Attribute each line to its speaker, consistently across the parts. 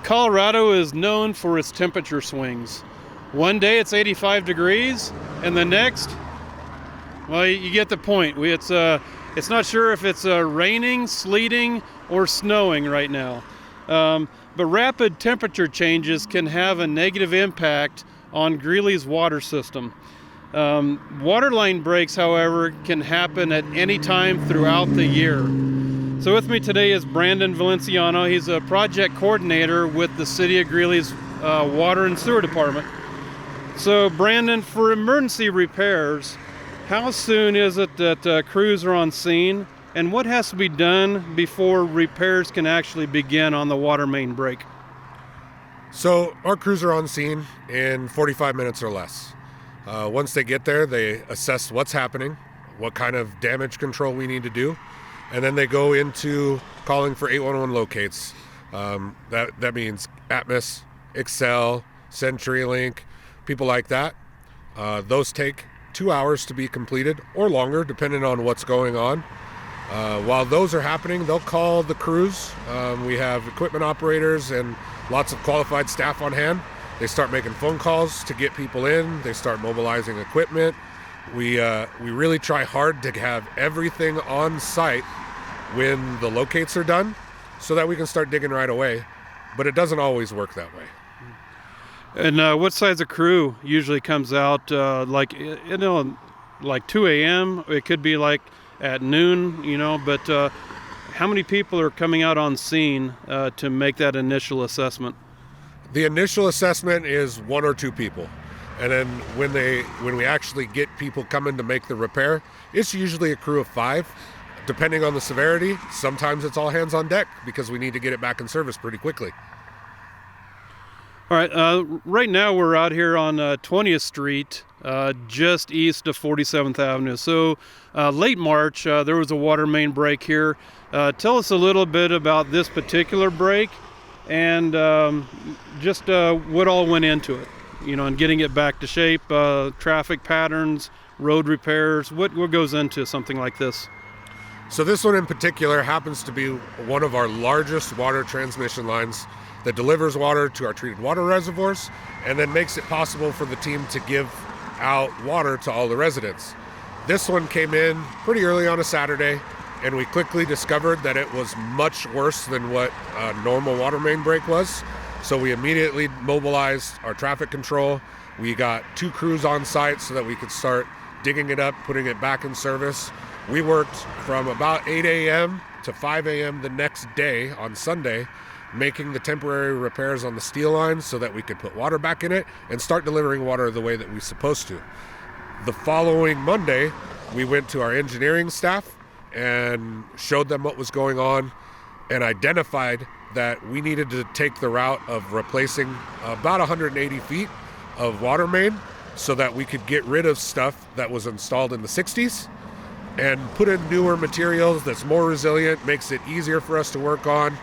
Speaker 1: Colorado is known for its temperature swings. One day it's 85 degrees, and the next, well, you get the point. It's not sure if it's raining, sleeting, or snowing right now. But rapid temperature changes can have a negative impact on Greeley's water system. Water line breaks, however, can happen at any time throughout the year. So with me today is Brandon Valenciano. He's a project coordinator with the City of Greeley's Water and Sewer Department. So Brandon, for emergency repairs, how soon is it that crews are on scene, and what has to be done before repairs can actually begin on the water main break?
Speaker 2: So our crews are on scene in 45 minutes or less. Once they get there, they assess what's happening, what kind of damage control we need to do, and then they go into calling for 811 locates. That means Atmos, Excel, CenturyLink, people like that. Those take 2 hours to be completed or longer, depending on what's going on. While those are happening, they'll call the crews. We have equipment operators and lots of qualified staff on hand. They start making phone calls to get people in. They start mobilizing equipment. We really try hard to have everything on site when the locates are done so that we can start digging right away. But it doesn't always work that way.
Speaker 1: And what size of crew usually comes out, like 2 a.m.? It could be like at noon, but how many people are coming out on scene to make that initial assessment?
Speaker 2: The initial assessment is 1 or 2 people. And then when we actually get people coming to make the repair, it's usually a crew of 5. Depending on the severity, sometimes it's all hands on deck because we need to get it back in service pretty quickly.
Speaker 1: All right, right now we're out here on 20th Street, just east of 47th Avenue. So late March, there was a water main break here. Tell us a little bit about this particular break and just what all went into it, and getting it back to shape, traffic patterns, road repairs. What goes into something like this?
Speaker 2: So this one in particular happens to be one of our largest water transmission lines that delivers water to our treated water reservoirs and then makes it possible for the team to give out water to all the residents. This one came in pretty early on a Saturday, and we quickly discovered that it was much worse than what a normal water main break was. So we immediately mobilized our traffic control. We got 2 crews on site so that we could start digging it up, putting it back in service. We worked from about 8 a.m. to 5 a.m. the next day on Sunday, making the temporary repairs on the steel lines so that we could put water back in it and start delivering water the way that we're supposed to. The following Monday, we went to our engineering staff and showed them what was going on and identified that we needed to take the route of replacing about 180 feet of water main so that we could get rid of stuff that was installed in the 60s and put in newer materials that's more resilient, makes it easier for us to work on,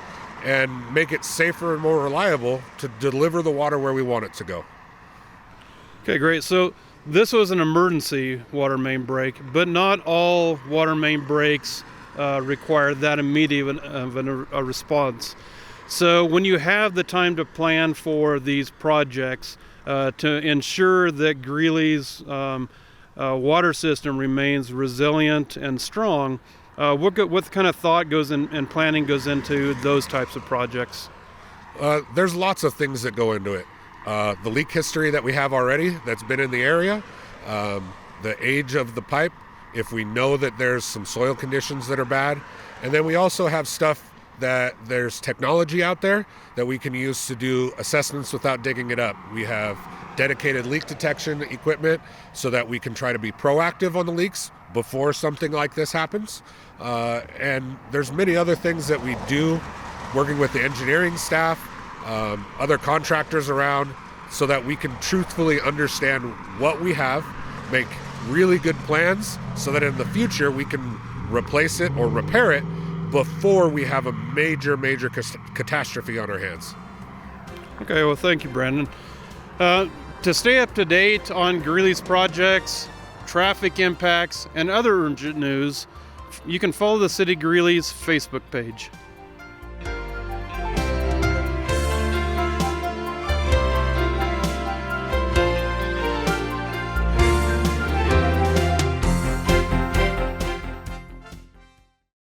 Speaker 2: and make it safer and more reliable to deliver the water where we want it to go.
Speaker 1: Okay, great. So this was an emergency water main break, but not all water main breaks require that immediate of a response. So when you have the time to plan for these projects to ensure that Greeley's water system remains resilient and strong, what kind of thought goes in and planning goes into those types of projects?
Speaker 2: There's lots of things that go into it. The leak history that we have already that's been in the area, the age of the pipe, if we know that there's some soil conditions that are bad. And then we also have stuff that there's technology out there that we can use to do assessments without digging it up. We have dedicated leak detection equipment so that we can try to be proactive on the leaks before something like this happens. And there's many other things that we do working with the engineering staff, other contractors around, so that we can truthfully understand what we have, make really good plans so that in the future we can replace it or repair it before we have a major catastrophe on our hands.
Speaker 1: Okay, well, thank you, Brandon. To stay up to date on Greeley's projects, traffic impacts, and other urgent news, you can follow the City of Greeley's Facebook page.